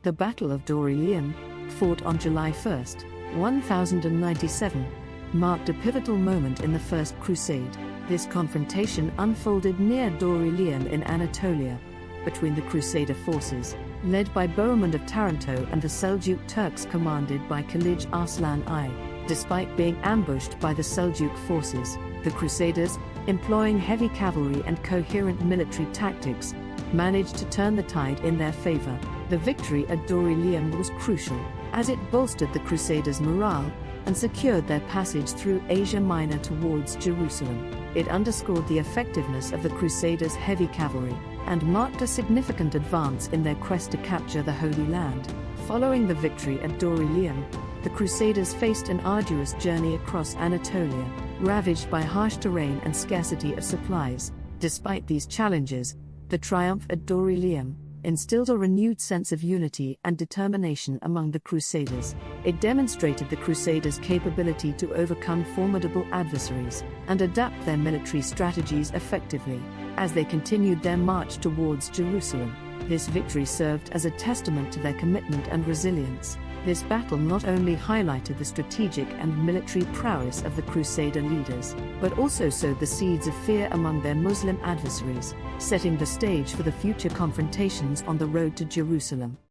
The Battle of Dorylaeum, fought on July 1, 1097, marked a pivotal moment in the First Crusade. This confrontation unfolded near Dorylaeum in Anatolia, between the Crusader forces, led by Bohemond of Taranto, and the Seljuk Turks commanded by Kilij Arslan I. Despite being ambushed by the Seljuk forces, the Crusaders, employing heavy cavalry and coherent military tactics, managed to turn the tide in their favor. The victory at Dorylaeum was crucial, as it bolstered the Crusaders' morale and secured their passage through Asia Minor towards Jerusalem. It underscored the effectiveness of the Crusaders' heavy cavalry and marked a significant advance in their quest to capture the Holy Land. Following the victory at Dorylaeum, the Crusaders faced an arduous journey across Anatolia, ravaged by harsh terrain and scarcity of supplies. Despite these challenges, the triumph at Dorylaeum instilled a renewed sense of unity and determination among the Crusaders. It demonstrated the Crusaders' capability to overcome formidable adversaries and adapt their military strategies effectively. As they continued their march towards Jerusalem, this victory served as a testament to their commitment and resilience. This battle not only highlighted the strategic and military prowess of the Crusader leaders, but also sowed the seeds of fear among their Muslim adversaries, setting the stage for the future confrontations on the road to Jerusalem.